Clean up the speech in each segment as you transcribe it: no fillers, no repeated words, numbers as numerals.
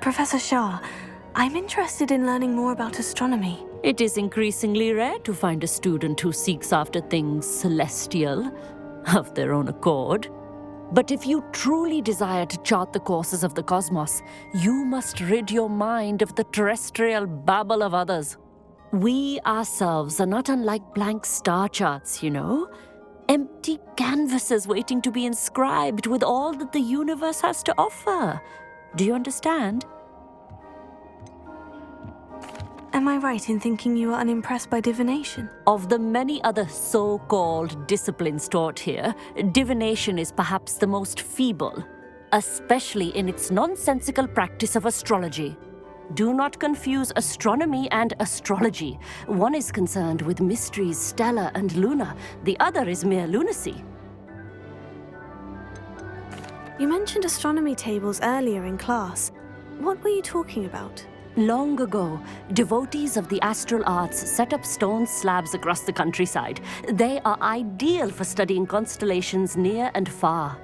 Professor Shah, I'm interested in learning more about astronomy. It is increasingly rare to find a student who seeks after things celestial, of their own accord. But if you truly desire to chart the courses of the cosmos, you must rid your mind of the terrestrial babble of others. We ourselves are not unlike blank star charts, you know? Empty canvases waiting to be inscribed with all that the universe has to offer. Do you understand? Am I right in thinking you are unimpressed by divination? Of the many other so-called disciplines taught here, divination is perhaps the most feeble, especially in its nonsensical practice of astrology. Do not confuse astronomy and astrology. One is concerned with mysteries stellar and lunar, the other is mere lunacy. You mentioned astronomy tables earlier in class. What were you talking about? Long ago, devotees of the astral arts set up stone slabs across the countryside. They are ideal for studying constellations near and far.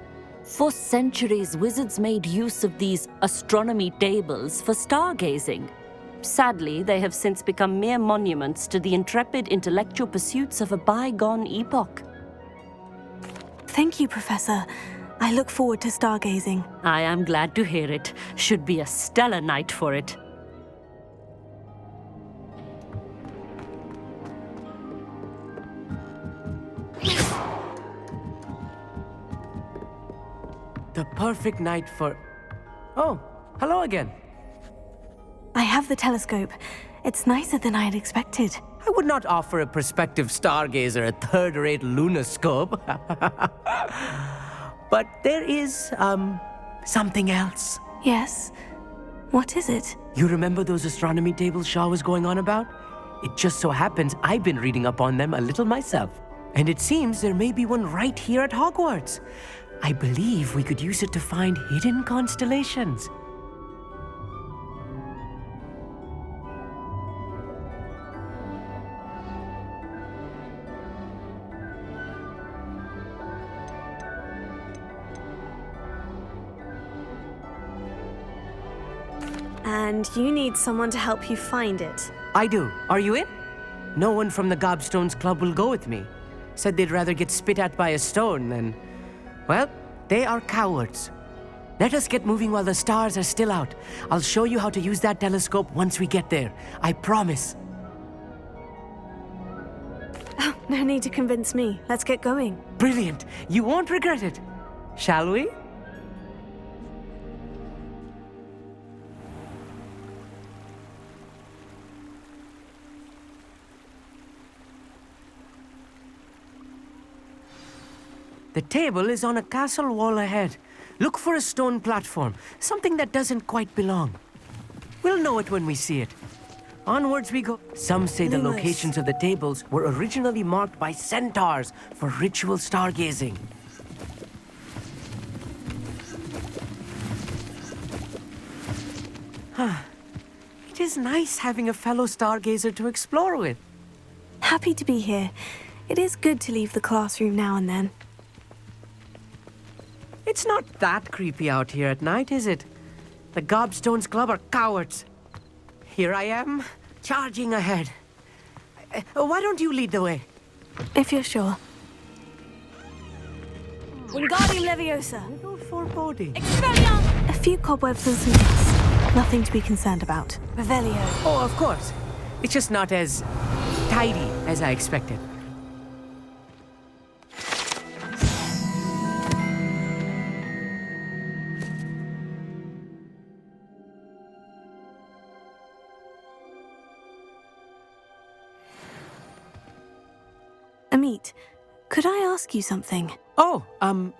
For centuries, wizards made use of these astronomy tables for stargazing. Sadly, they have since become mere monuments to the intrepid intellectual pursuits of a bygone epoch. Thank you, Professor. I look forward to stargazing. I am glad to hear it. Should be a stellar night for it. The perfect night for... Oh, hello again. I have the telescope. It's nicer than I had expected. I would not offer a prospective stargazer a third-rate lunoscope. But there is, something else. Yes? What is it? You remember those astronomy tables Shaw was going on about? It just so happens I've been reading up on them a little myself. And it seems there may be one right here at Hogwarts. I believe we could use it to find hidden constellations. And you need someone to help you find it. I do. Are you in? No one from the Gobstones Club will go with me. Said they'd rather get spit at by a stone than... Well, they are cowards. Let us get moving while the stars are still out. I'll show you how to use that telescope once we get there. I promise. Oh, no need to convince me. Let's get going. Brilliant. You won't regret it. Shall we? The table is on a castle wall ahead. Look for a stone platform, something that doesn't quite belong. We'll know it when we see it. Onwards we go. Some say the locations of the tables were originally marked by centaurs for ritual stargazing. It is nice having a fellow stargazer to explore with. Happy to be here. It is good to leave the classroom now and then. It's not that creepy out here at night, is it? The Gobstones Club are cowards. Here I am, charging ahead. Why don't you lead the way? If you're sure. Wingardium Leviosa. No foreboding. Expelliarmus! A few cobwebs and some dust. Nothing to be concerned about. Revelio. Oh, of course. It's just not as tidy as I expected. Amit, could I ask you something? Oh,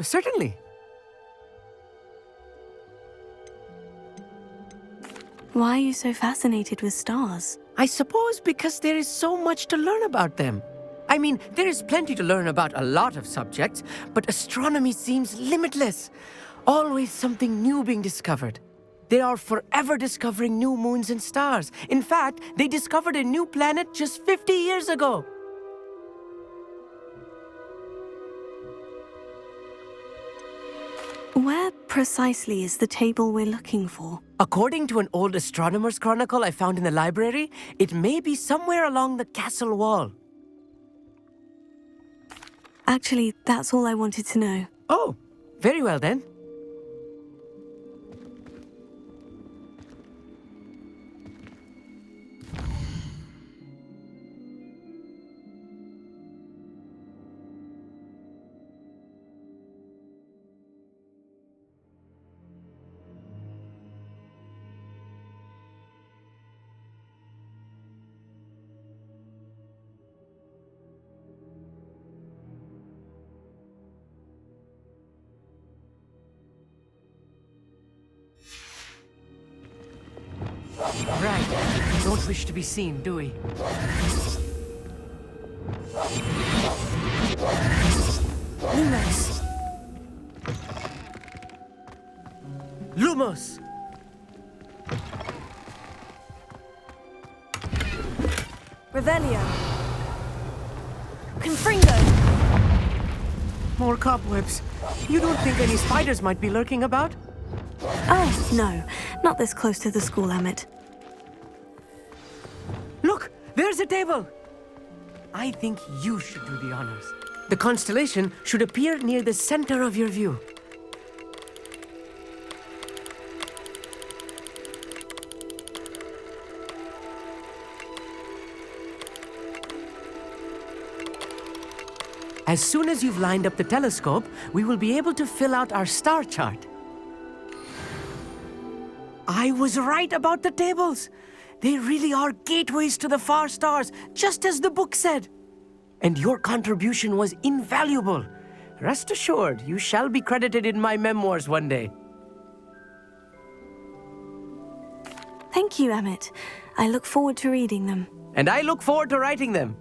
certainly. Why are you so fascinated with stars? I suppose because there is so much to learn about them. I mean, there is plenty to learn about a lot of subjects, but astronomy seems limitless. Always something new being discovered. They are forever discovering new moons and stars. In fact, they discovered a new planet just 50 years ago. Where precisely is the table we're looking for? According to an old astronomer's chronicle I found in the library, it may be somewhere along the castle wall. Actually, that's all I wanted to know. Oh, very well then. Right. Don't wish to be seen, do we? Lumos! Lumos! Revelio! Confringo! More cobwebs. You don't think any spiders might be lurking about? Oh, no. Not this close to the school, Amit. Look, there's a table. I think you should do the honors. The constellation should appear near the center of your view. As soon as you've lined up the telescope, we will be able to fill out our star chart. I was right about the tables. They really are gateways to the far stars, just as the book said. And your contribution was invaluable. Rest assured, you shall be credited in my memoirs one day. Thank you, Amit. I look forward to reading them. And I look forward to writing them.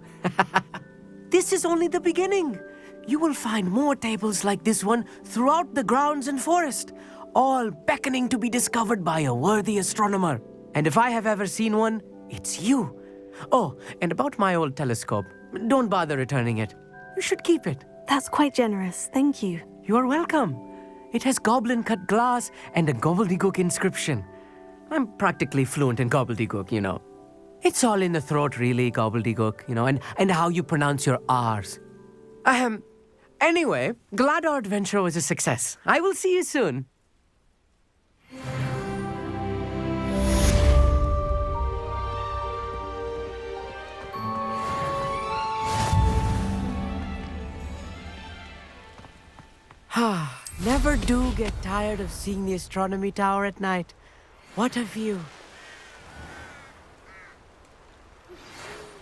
This is only the beginning. You will find more tables like this one throughout the grounds and forest, all beckoning to be discovered by a worthy astronomer. And if I have ever seen one, it's you. Oh, and about my old telescope, don't bother returning it. You should keep it. That's quite generous. Thank you. You're welcome. It has goblin-cut glass and a gobbledygook inscription. I'm practically fluent in gobbledygook, you know. It's all in the throat, really, gobbledygook, you know, and how you pronounce your R's. Anyway, glad our adventure was a success. I will see you soon. Never do get tired of seeing the astronomy tower at night. What a view.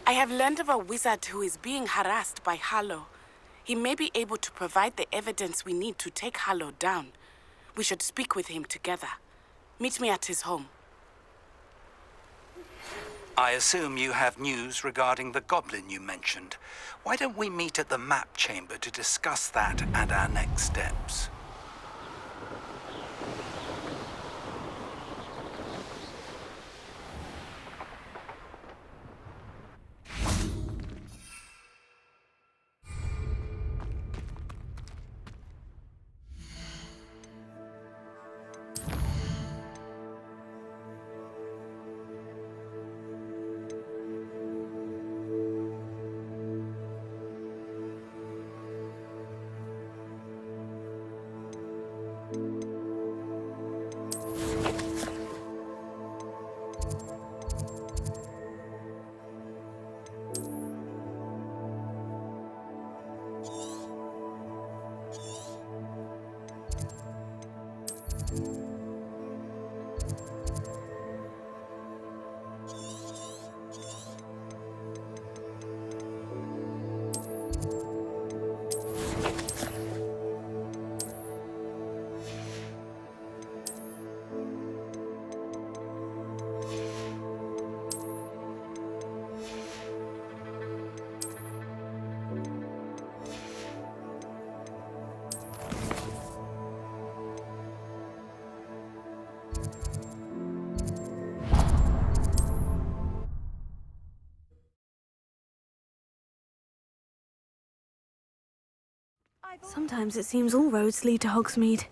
I have learned of a wizard who is being harassed by Harlow. He may be able to provide the evidence we need to take Harlow down. We should speak with him together. Meet me at his home. I assume you have news regarding the goblin you mentioned. Why don't we meet at the map chamber to discuss that and our next steps? Sometimes it seems all roads lead to Hogsmeade.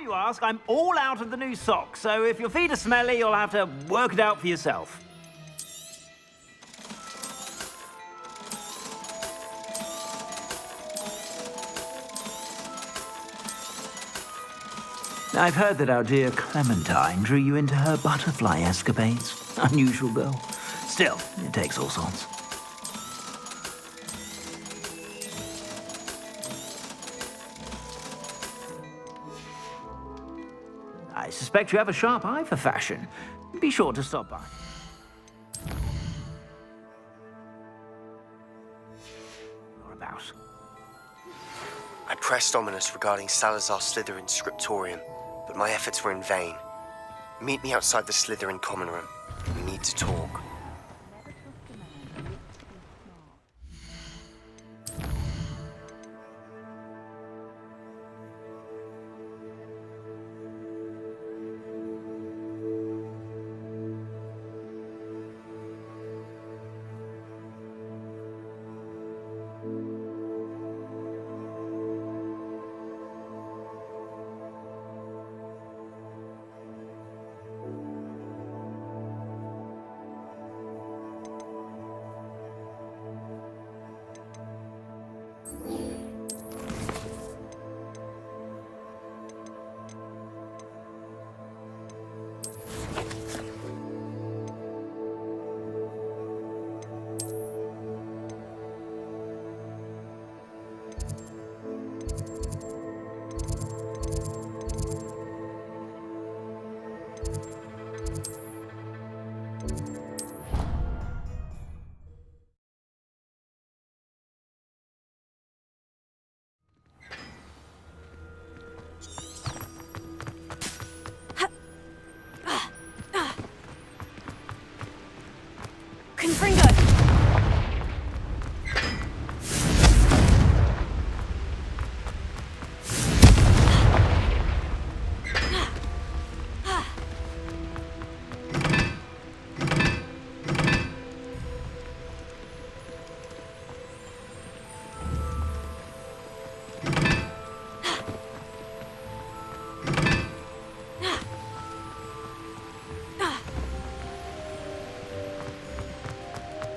you ask, I'm all out of the new socks, so if your feet are smelly, you'll have to work it out for yourself. I've heard that our dear Clementine drew you into her butterfly escapades. Unusual girl. Still, it takes all sorts. I suspect you have a sharp eye for fashion. Be sure to stop by. You're about. I pressed Ominous regarding Salazar Slytherin's scriptorium, but my efforts were in vain. Meet me outside the Slytherin common room. We need to talk. Confringo!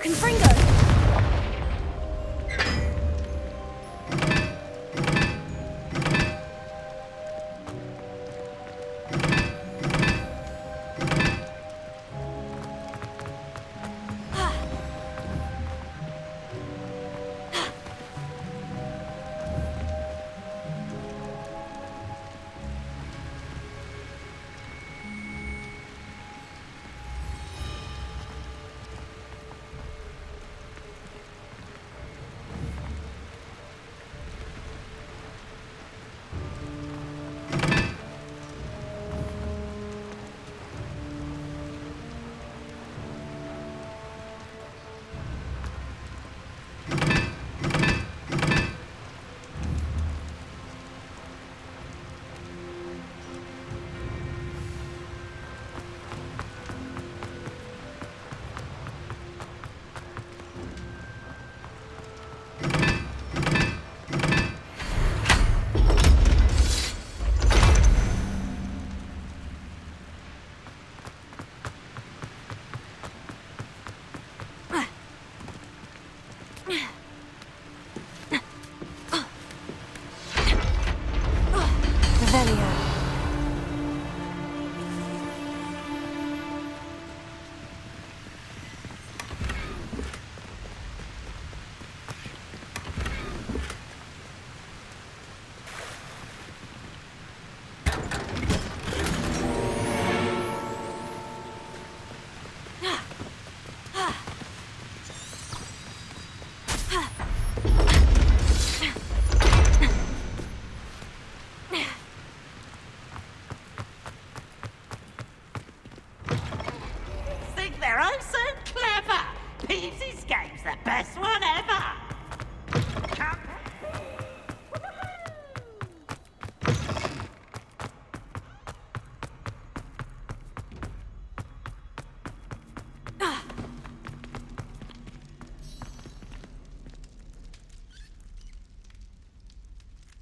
Confringo! They're oh so clever. Peasy's game's the best one ever. Come.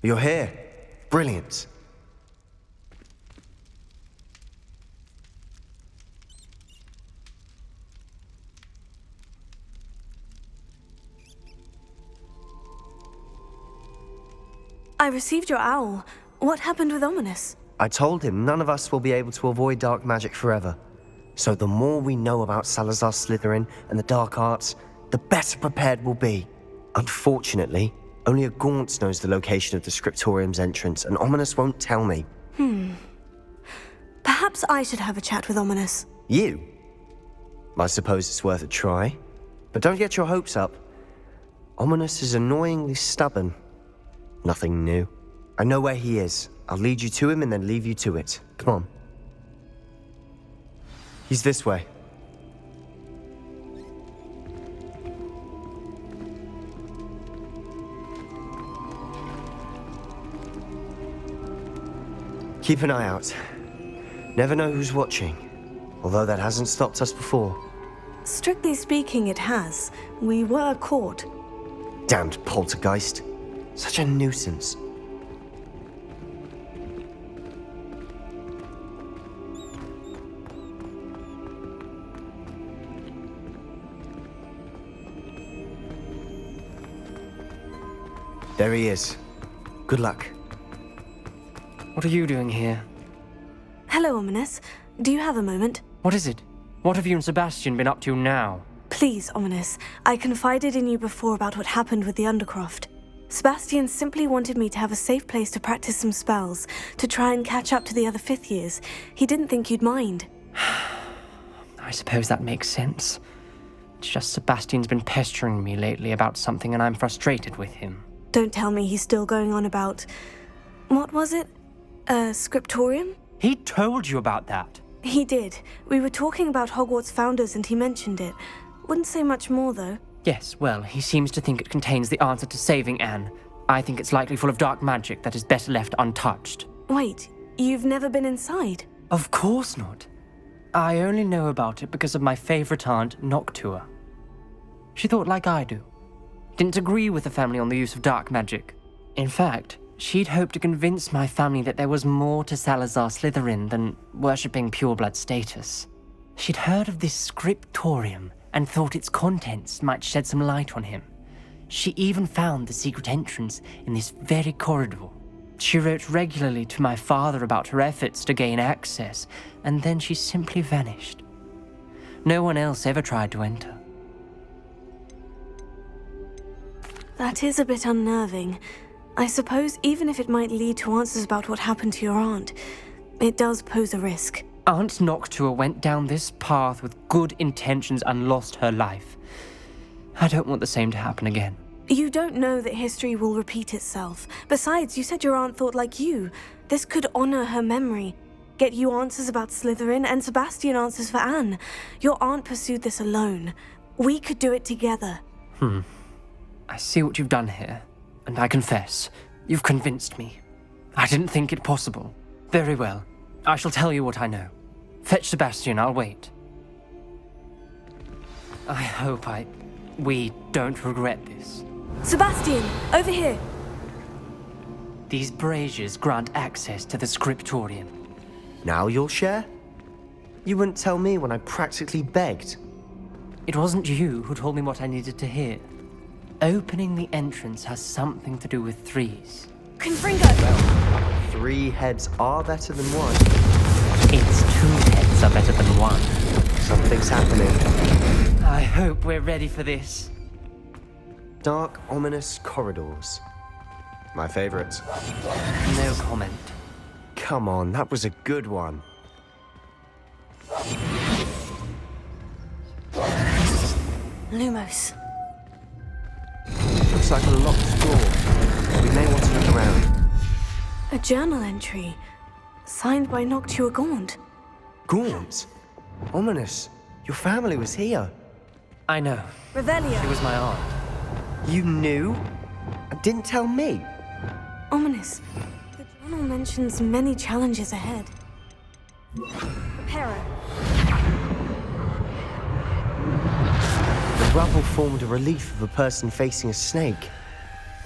You're here. Brilliant. I received your owl. What happened with Ominous? I told him none of us will be able to avoid dark magic forever. So the more we know about Salazar Slytherin and the dark arts, the better prepared we'll be. Unfortunately, only a Gaunt knows the location of the Scriptorium's entrance, and Ominous won't tell me. Perhaps I should have a chat with Ominous. You? I suppose it's worth a try. But don't get your hopes up. Ominous is annoyingly stubborn. Nothing new. I know where he is. I'll lead you to him and then leave you to it. Come on. He's this way. Keep an eye out. Never know who's watching, although that hasn't stopped us before. Strictly speaking, it has. We were caught. Damned poltergeist. Such a nuisance. There he is. Good luck. What are you doing here? Hello, Ominous. Do you have a moment? What is it? What have you and Sebastian been up to now? Please, Ominous. I confided in you before about what happened with the Undercroft. Sebastian simply wanted me to have a safe place to practice some spells, to try and catch up to the other fifth years. He didn't think you'd mind. I suppose that makes sense. It's just Sebastian's been pestering me lately about something and I'm frustrated with him. Don't tell me he's still going on about... What was it? Scriptorium? He told you about that? He did. We were talking about Hogwarts founders and he mentioned it. Wouldn't say much more, though. Yes, well, he seems to think it contains the answer to saving Anne. I think it's likely full of dark magic that is better left untouched. Wait, you've never been inside? Of course not. I only know about it because of my favorite aunt, Noctua. She thought like I do. Didn't agree with the family on the use of dark magic. In fact, she'd hoped to convince my family that there was more to Salazar Slytherin than worshipping pureblood status. She'd heard of this scriptorium and thought its contents might shed some light on him. She even found the secret entrance in this very corridor. She wrote regularly to my father about her efforts to gain access, and then she simply vanished. No one else ever tried to enter. That is a bit unnerving. I suppose even if it might lead to answers about what happened to your aunt, it does pose a risk. Aunt Noctua went down this path with good intentions and lost her life. I don't want the same to happen again. You don't know that history will repeat itself. Besides, you said your aunt thought like you. This could honor her memory, get you answers about Slytherin, and Sebastian answers for Anne. Your aunt pursued this alone. We could do it together. I see what you've done here, and I confess, you've convinced me. I didn't think it possible. Very well. I shall tell you what I know. Fetch Sebastian, I'll wait. I hope we don't regret this. Sebastian, over here. These braziers grant access to the scriptorium. Now you'll share? You wouldn't tell me when I practically begged. It wasn't you who told me what I needed to hear. Opening the entrance has something to do with threes. Confringo! 3 heads are better than 1. It's 2 heads are better than 1. Something's happening. I hope we're ready for this. Dark, ominous corridors. My favorite. No comment. Come on, that was a good one. Lumos. Looks like a locked door. We may want to look around. A journal entry. Signed by Noctua Gaunt. Gaunt? Ominous. Your family was here. I know. Revelio. She was my aunt. You knew? And didn't tell me? Ominous. The journal mentions many challenges ahead. Pero. The rubble formed a relief of a person facing a snake.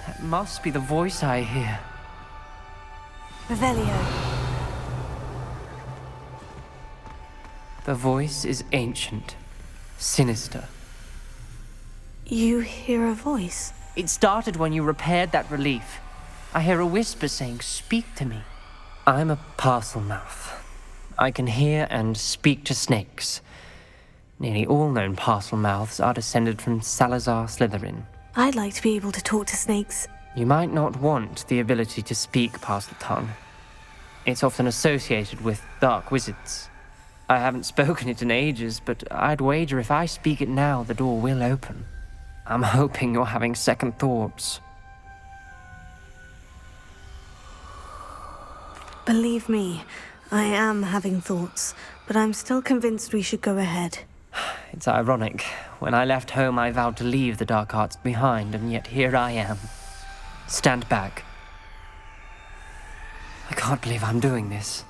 That must be the voice I hear. Revelio. The voice is ancient, sinister. You hear a voice? It started when you repaired that relief. I hear a whisper saying, "Speak to me." I'm a parcel mouth. I can hear and speak to snakes. Nearly all known parcel mouths are descended from Salazar Slytherin. I'd like to be able to talk to snakes. You might not want the ability to speak parcel tongue. It's often associated with dark wizards. I haven't spoken it in ages, but I'd wager if I speak it now, the door will open. I'm hoping you're having second thoughts. Believe me, I am having thoughts, but I'm still convinced we should go ahead. It's ironic. When I left home, I vowed to leave the dark arts behind, and yet here I am. Stand back. I can't believe I'm doing this.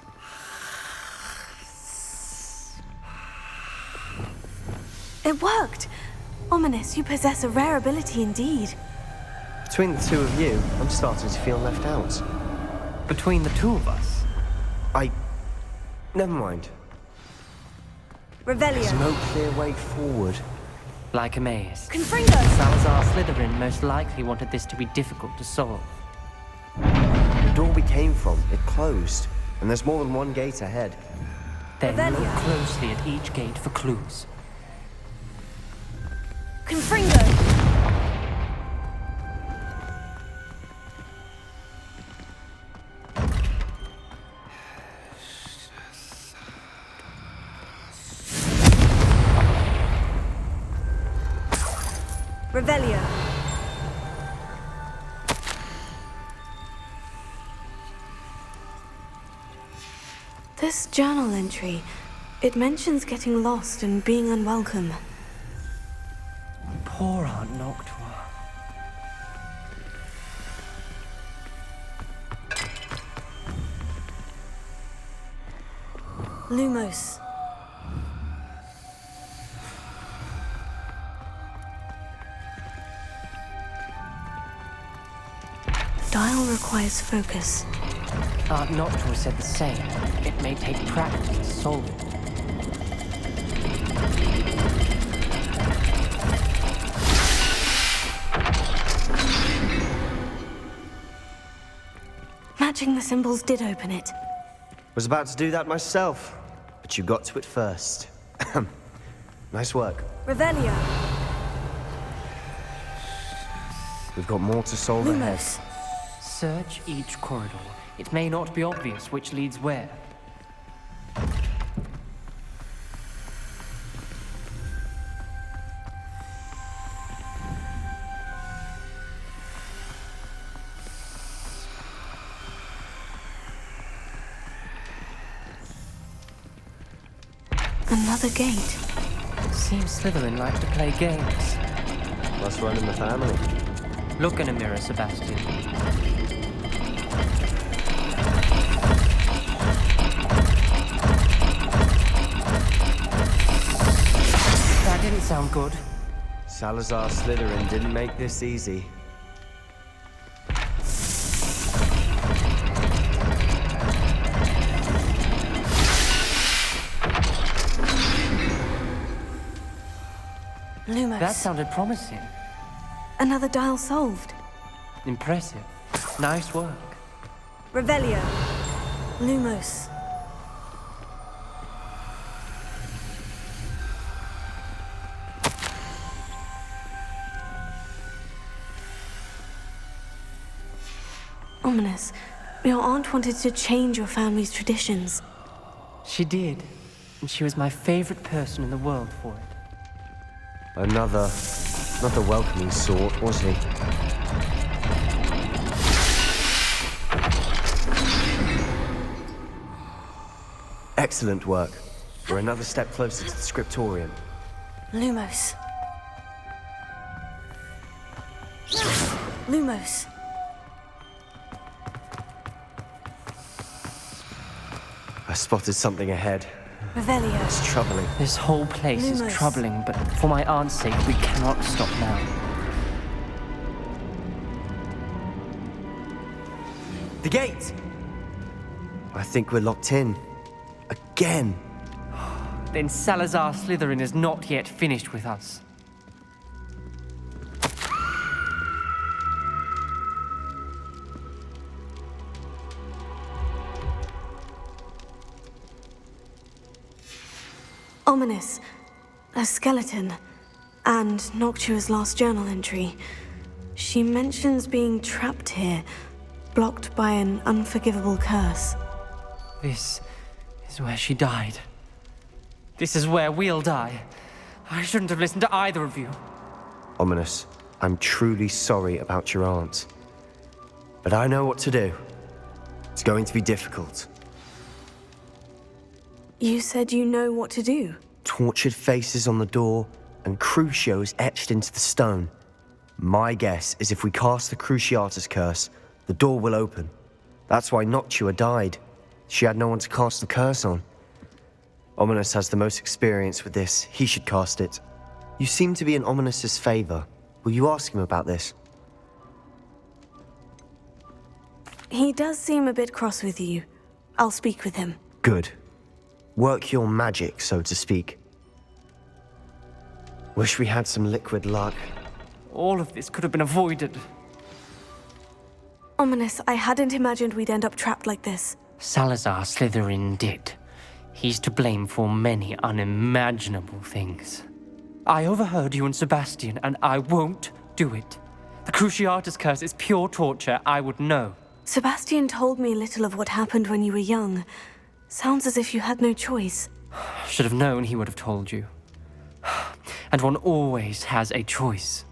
It worked! Ominous, you possess a rare ability indeed. Between the two of you, I'm starting to feel left out. Between the two of us? Never mind. Revelio. There's no clear way forward. Like a maze. Confringo! Salazar Slytherin most likely wanted this to be difficult to solve. The door we came from, it closed. And there's more than one gate ahead. Then Revelio. look closely at each gate for clues. Confringo! Revelio. This journal entry, it mentions getting lost and being unwelcome. Poor Aunt Noctua. Lumos. Dial requires focus. Aunt Noctua said the same. It may take practice to solve it. Matching the symbols did open it. Was about to do that myself, but you got to it first. Nice work. Revelio. We've got more to solve ahead. Lumos. Search each corridor. It may not be obvious which leads where. Another gate. Seems Slytherin like to play games. Must run in the family. Look in a mirror, Sebastian. That didn't sound good. Salazar Slytherin didn't make this easy. Lumos. That sounded promising. Another dial solved. Impressive. Nice work. Revelio. Lumos. Ominous. Your aunt wanted to change your family's traditions. She did. And she was my favorite person in the world for it. Another, not the welcoming sort, was he? Excellent work. We're another step closer to the scriptorium. Lumos. Lumos. I spotted something ahead. Revelio. It's troubling. This whole place Lumos. is troubling, but for my aunt's sake, we cannot stop now. The gate! I think we're locked in. Again. Then Salazar Slytherin is not yet finished with us. Ominous. A skeleton. And Noctua's last journal entry. She mentions being trapped here, blocked by an unforgivable curse. This is where she died. This is where we'll die. I shouldn't have listened to either of you. Ominous, I'm truly sorry about your aunt. But I know what to do. It's going to be difficult. You said you know what to do. Tortured faces on the door, and Crucio is etched into the stone. My guess is if we cast the Cruciatus curse, the door will open. That's why Noctua died. She had no one to cast the curse on. Ominous has the most experience with this. He should cast it. You seem to be in Ominous's favor. Will you ask him about this? He does seem a bit cross with you. I'll speak with him. Good. Work your magic, so to speak. Wish we had some liquid luck. All of this could have been avoided. Ominous, I hadn't imagined we'd end up trapped like this. Salazar Slytherin did. He's to blame for many unimaginable things. I overheard you and Sebastian, and I won't do it. The Cruciatus curse is pure torture, I would know. Sebastian told me a little of what happened when you were young. Sounds as if you had no choice. Should have known he would have told you. And one always has a choice.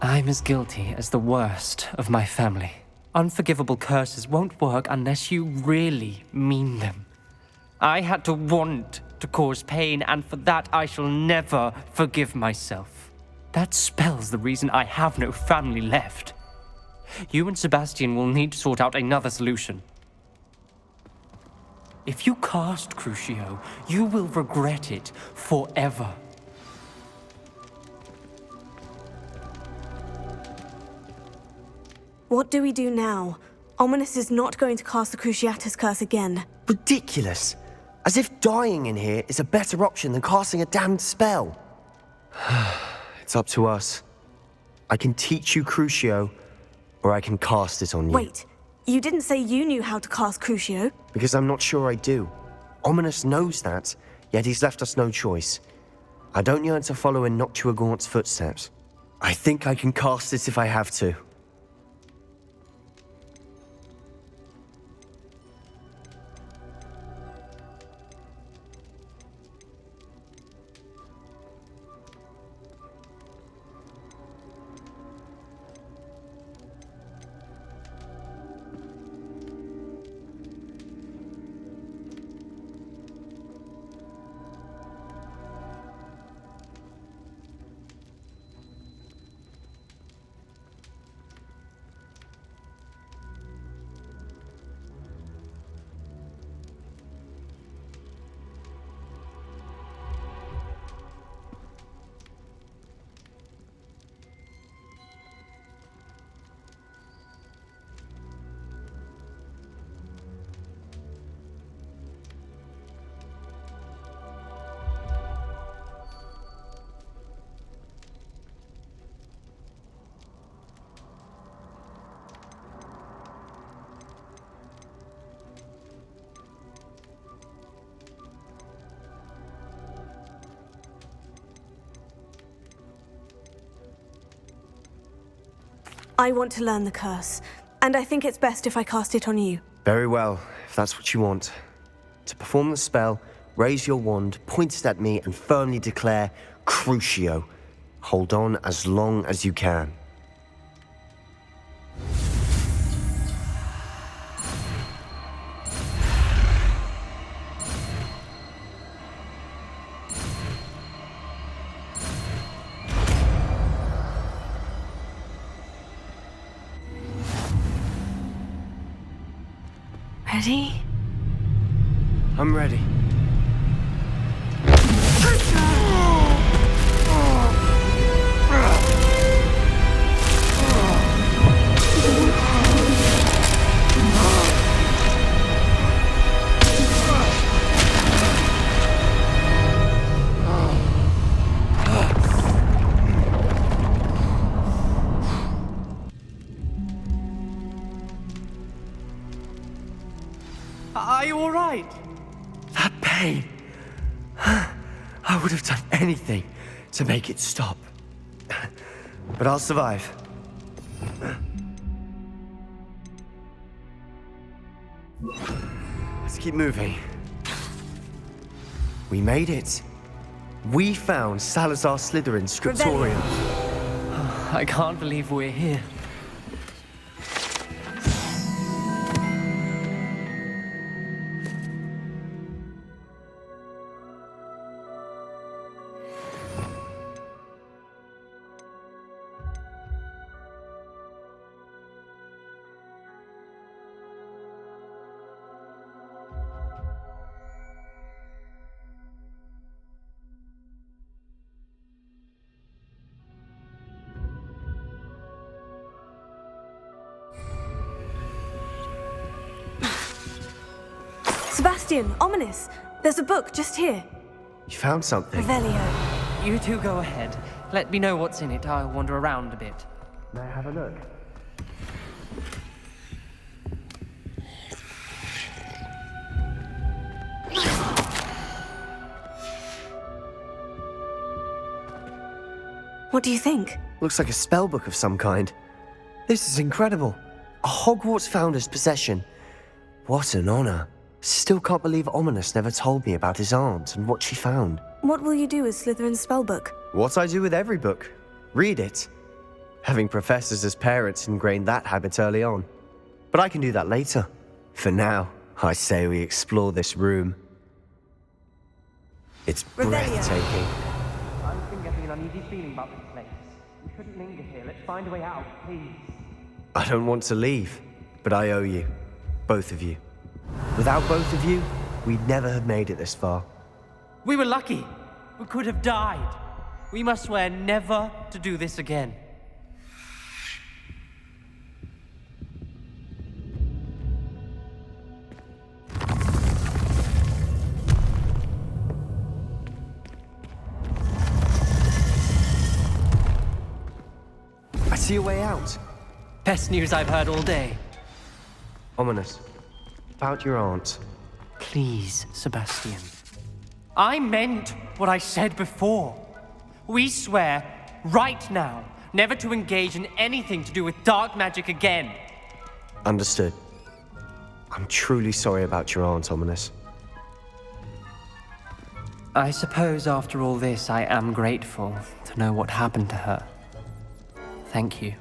I'm as guilty as the worst of my family. Unforgivable curses won't work unless you really mean them. I had to want to cause pain, and for that I shall never forgive myself. That spells the reason I have no family left. You and Sebastian will need to sort out another solution. If you cast Crucio, you will regret it forever. What do we do now? Ominous is not going to cast the Cruciatus curse again. Ridiculous. As if dying in here is a better option than casting a damned spell. It's up to us. I can teach you Crucio, or I can cast it on you. Wait, you didn't say you knew how to cast Crucio? Because I'm not sure I do. Ominous knows that, yet he's left us no choice. I don't yearn to follow in Noctua Gaunt's footsteps. I think I can cast it if I have to. I want to learn the curse, and I think it's best if I cast it on you. Very well, if that's what you want. To perform the spell, raise your wand, point it at me, and firmly declare, Crucio. Hold on as long as you can. Ready? I'm ready. Are you all right? That pain. I would have done anything to make it stop. But I'll survive. Let's keep moving. We made it. We found Salazar Slytherin's scriptorium. I can't believe we're here. Sebastian, ominous. There's a book just here. You found something? Revelio. You two go ahead. Let me know what's in it. I'll wander around a bit. May I have a look? What do you think? Looks like a spell book of some kind. This is incredible. A Hogwarts founder's possession. What an honor. Still can't believe Ominous never told me about his aunt and what she found. What will you do with Slytherin's spellbook? What I do with every book. Read it. Having professors as parents ingrained that habit early on. But I can do that later. For now, I say we explore this room. It's breathtaking. I've been getting an uneasy feeling about this place. We shouldn't linger here. Let's find a way out, please. I don't want to leave, but I owe you. Both of you. Without both of you, we'd never have made it this far. We were lucky. We could have died. We must swear never to do this again. I see a way out. Best news I've heard all day. Ominous. About your aunt. Please, Sebastian. I meant what I said before. We swear, right now, never to engage in anything to do with dark magic again. Understood. I'm truly sorry about your aunt, Ominous. I suppose after all this, I am grateful to know what happened to her. Thank you.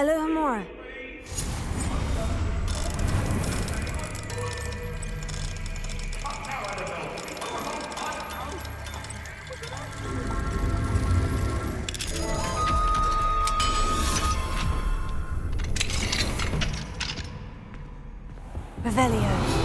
Alohomora. Revelio.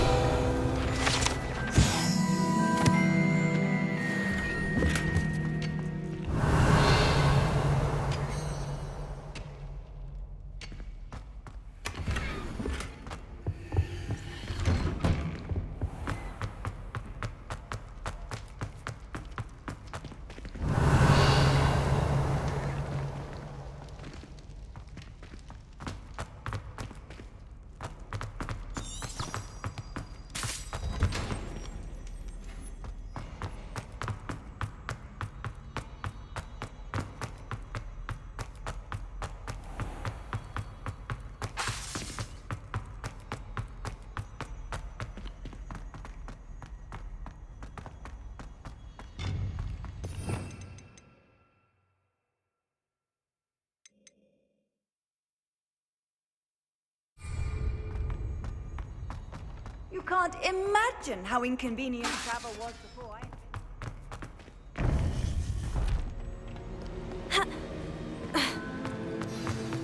You can't imagine how inconvenient travel was before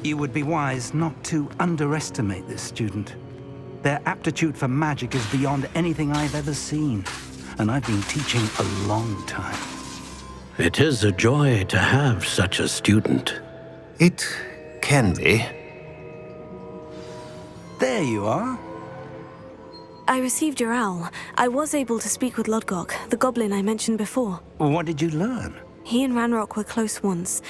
You would be wise not to underestimate this student. Their aptitude for magic is beyond anything I've ever seen, and I've been teaching a long time. It is a joy to have such a student. It can be. There you are. I received your owl. I was able to speak with Lodgok, the goblin I mentioned before. What did you learn? He and Ranrock were close once,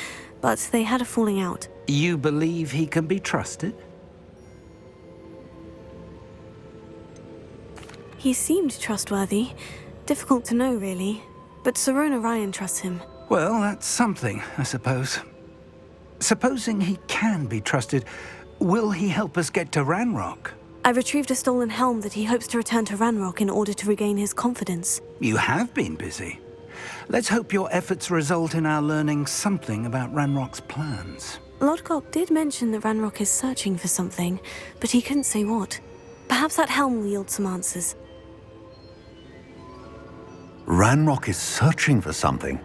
but they had a falling out. You believe he can be trusted? He seemed trustworthy. Difficult to know, really. But Sirona Ryan trusts him. Well, that's something, I suppose. Supposing he can be trusted, will he help us get to Ranrock? I retrieved a stolen helm that he hopes to return to Ranrock in order to regain his confidence. You have been busy. Let's hope your efforts result in our learning something about Ranrock's plans. Lodgok did mention that Ranrock is searching for something, but he couldn't say what. Perhaps that helm will yield some answers. Ranrock is searching for something.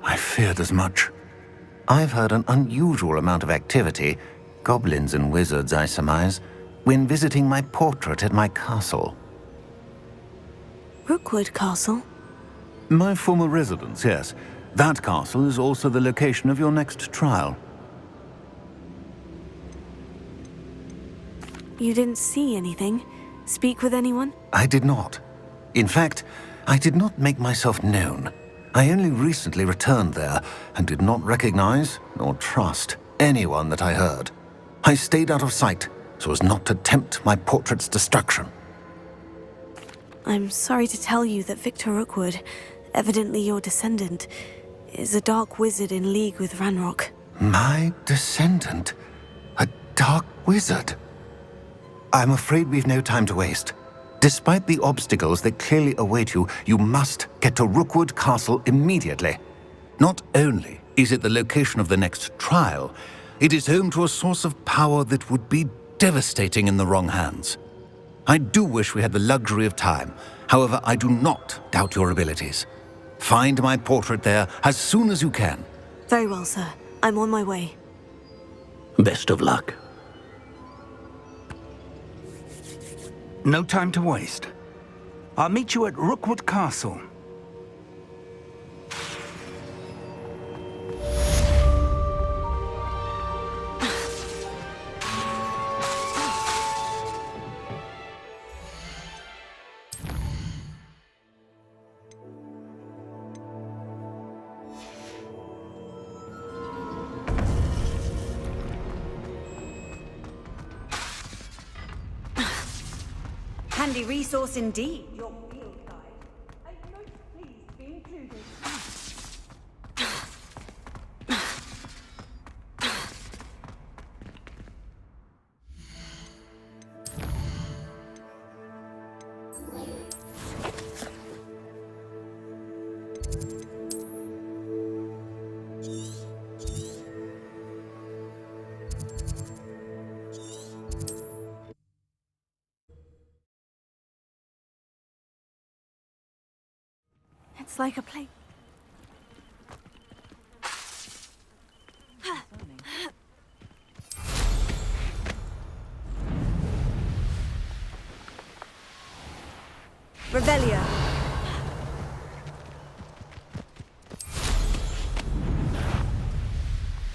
I feared as much. I've heard an unusual amount of activity, goblins and wizards, I surmise, when visiting my portrait at my castle. Rookwood Castle? My former residence, yes. That castle is also the location of your next trial. You didn't see anything? Speak with anyone? I did not. In fact, I did not make myself known. I only recently returned there and did not recognize nor trust anyone that I heard. I stayed out of sight so as not to tempt my portrait's destruction. I'm sorry to tell you that Victor Rookwood, evidently your descendant, is a dark wizard in league with Ranrock. My descendant? A dark wizard? I'm afraid we've no time to waste. Despite the obstacles that clearly await you, you must get to Rookwood Castle immediately. Not only is it the location of the next trial, it is home to a source of power that would be devastating in the wrong hands. I do wish we had the luxury of time. However, I do not doubt your abilities. Find my portrait there as soon as you can. Very well, sir. I'm on my way. Best of luck. No time to waste. I'll meet you at Rookwood Castle. Handy resource indeed, your field guide. I'm most pleased to be included. It's like a play. Revelio.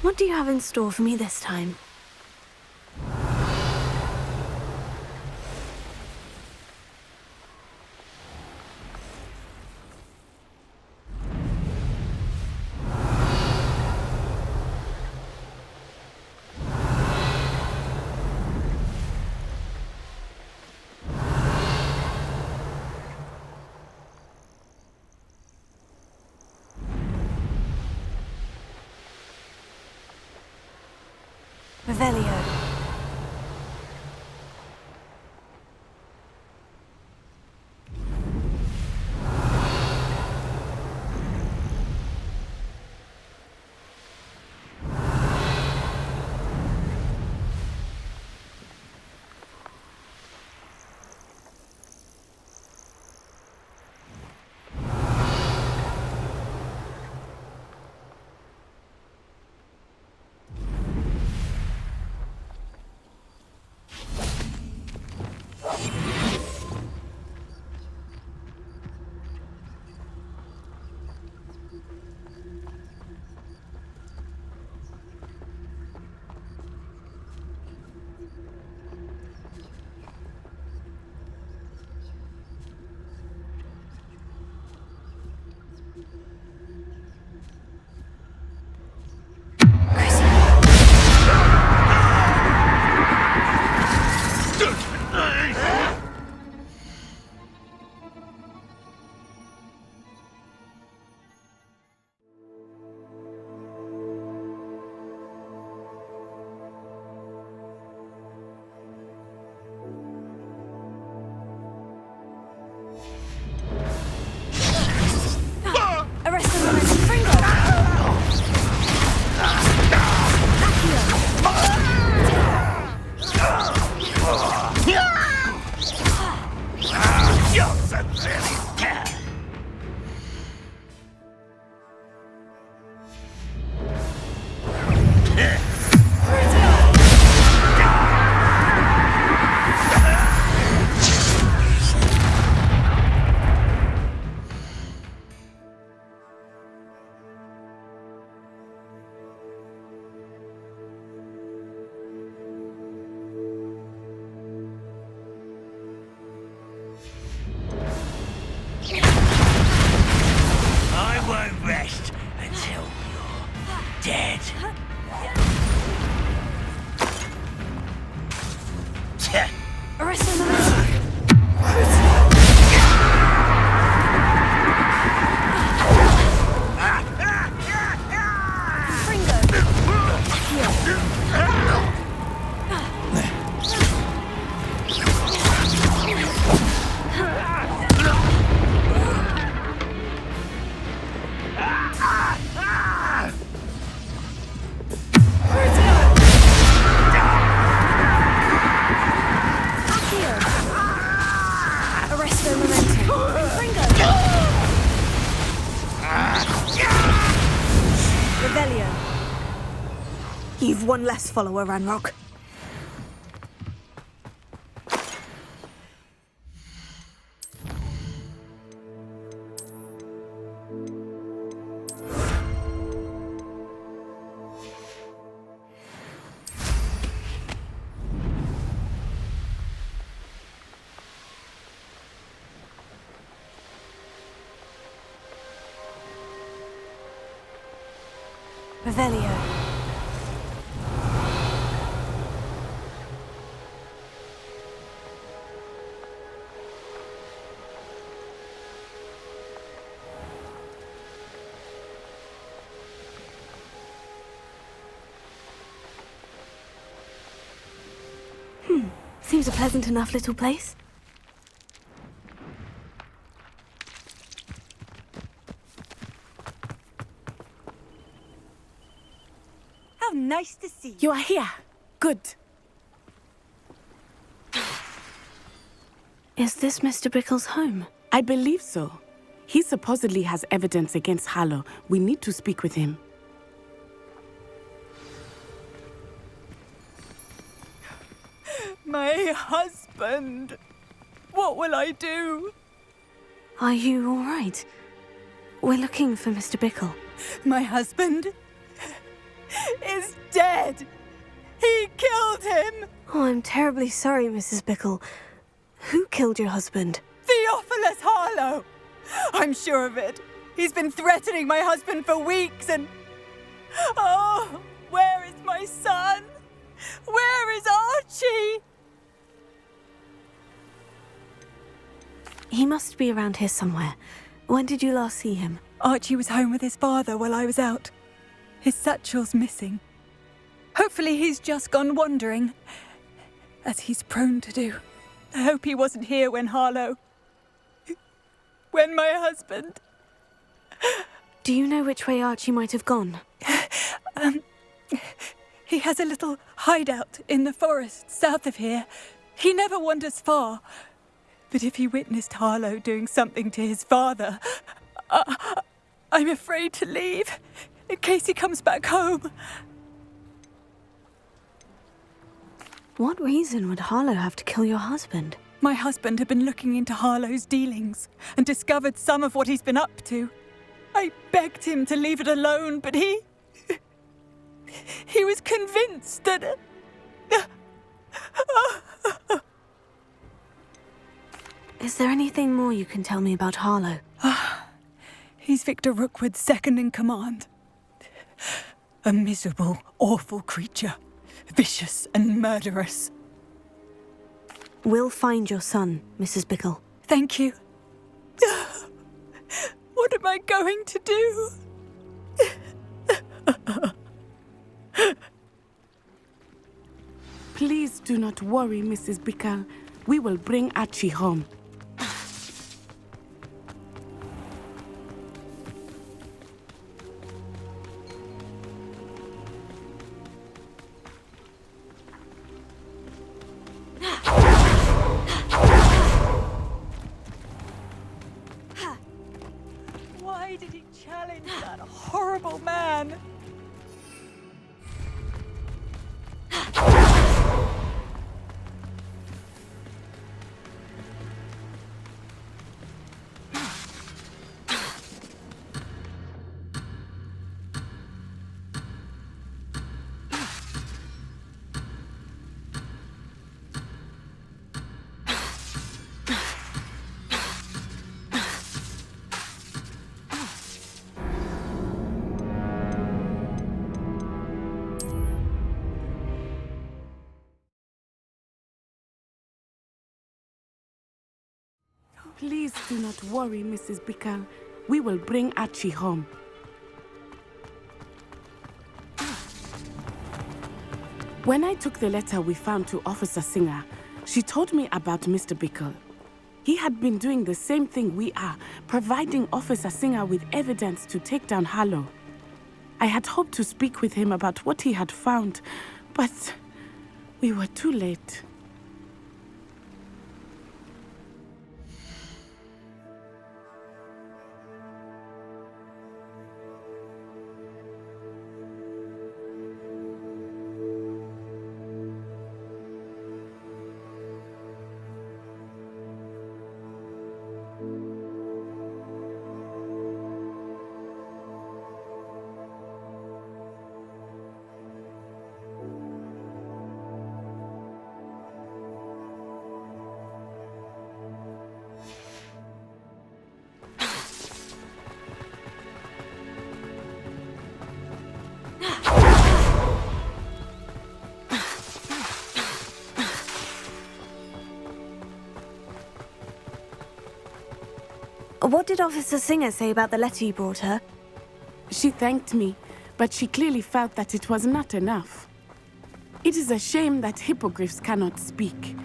What do you have in store for me this time? Revelio. You've one less follower, Ranrock. Revelio. Seems a pleasant enough little place. How nice to see you. You are here. Good. Is this Mr. Bickle's home? I believe so. He supposedly has evidence against Harlow. We need to speak with him. My husband. What will I do? Are you all right? We're looking for Mr. Bickle. My husband is dead. He killed him. Oh, I'm terribly sorry, Mrs. Bickle. Who killed your husband? Theophilus Harlow. I'm sure of it. He's been threatening my husband for weeks and... Oh, where is my son? Where is Archie? He must be around here somewhere. When did you last see him? Archie was home with his father while I was out. His satchel's missing. Hopefully he's just gone wandering, as he's prone to do. I hope he wasn't here when Harlow... when my husband... Do you know which way Archie might have gone? He has a little hideout in the forest south of here. He never wanders far. But if he witnessed Harlow doing something to his father, I'm afraid to leave, in case he comes back home. What reason would Harlow have to kill your husband? My husband had been looking into Harlow's dealings and discovered some of what he's been up to. I begged him to leave it alone, but he was convinced that... Is there anything more you can tell me about Harlow? He's Victor Rookwood's second in command. A miserable, awful creature. Vicious and murderous. We'll find your son, Mrs. Bickle. Thank you. What am I going to do? Please do not worry, Mrs. Bickle. We will bring Archie home. Why did he challenge that horrible man? Please do not worry, Mrs. Bickle. We will bring Archie home. When I took the letter we found to Officer Singer, she told me about Mr. Bickle. He had been doing the same thing we are, providing Officer Singer with evidence to take down Harlow. I had hoped to speak with him about what he had found, but we were too late. What did Officer Singer say about the letter you brought her? She thanked me, but she clearly felt that it was not enough. It is a shame that hippogriffs cannot speak.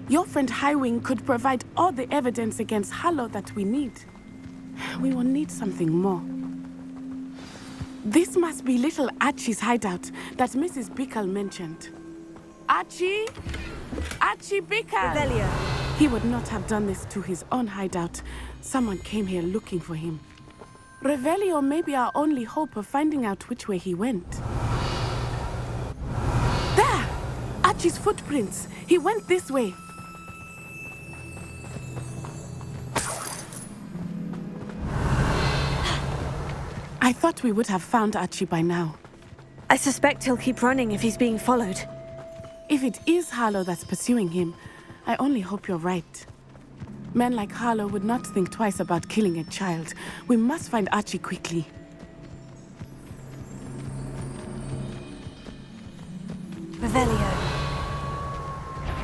Your friend Highwing could provide all the evidence against Harlow that we need. We will need something more. This must be little Archie's hideout that Mrs. Bickle mentioned. Archie? Archie Bickle! Revelio. He would not have done this to his own hideout. Someone came here looking for him. Revelio may be our only hope of finding out which way he went. There! Archie's footprints. He went this way. I thought we would have found Archie by now. I suspect he'll keep running if he's being followed. If it is Harlow that's pursuing him, I only hope you're right. Men like Harlow would not think twice about killing a child. We must find Archie quickly. Revelio.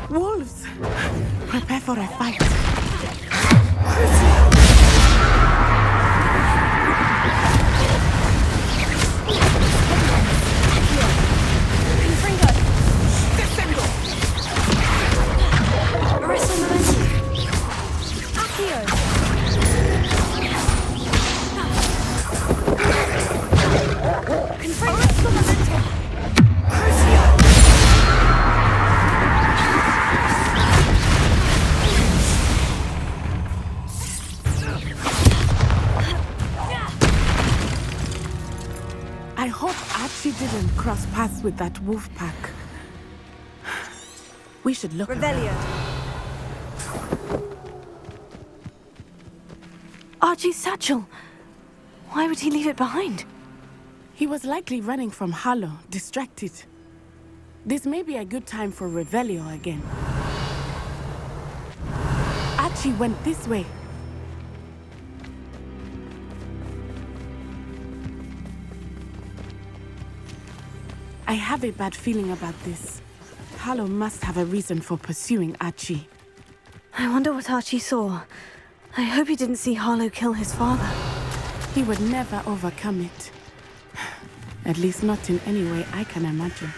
Wolves! Prepare for a fight. I hope Archie didn't cross paths with that wolf pack. We should look Revelio. around. Archie's satchel. Why would he leave it behind? He was likely running from Harlow, distracted. This may be a good time for Revelio again. Archie went this way. I have a bad feeling about this. Harlow must have a reason for pursuing Archie. I wonder what Archie saw. I hope he didn't see Harlow kill his father. He would never overcome it. At least not in any way I can imagine.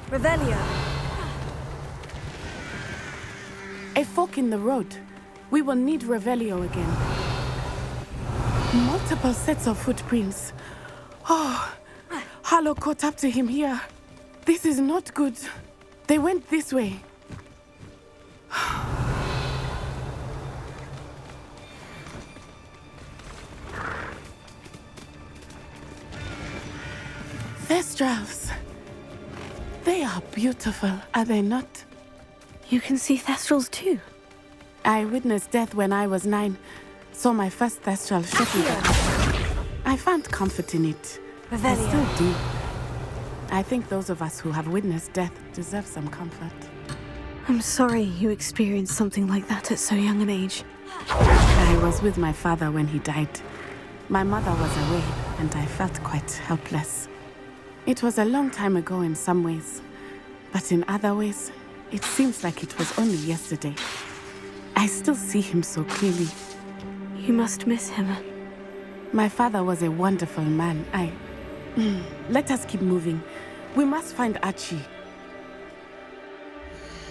Revelio. A fork in the road. We will need Revelio again. Multiple sets of footprints. Oh, Harlow caught up to him here. This is not good. They went this way. Thestrals. They are beautiful, are they not? You can see Thestrals too. I witnessed death when I was 9. Saw my first Thestral shortly thereafter. I found comfort in it. I still do. I think those of us who have witnessed death deserve some comfort. I'm sorry you experienced something like that at so young an age. I was with my father when he died. My mother was away, and I felt quite helpless. It was a long time ago in some ways, but in other ways, it seems like it was only yesterday. I still see him so clearly. You must miss him. My father was a wonderful man. Let us keep moving. We must find Archie.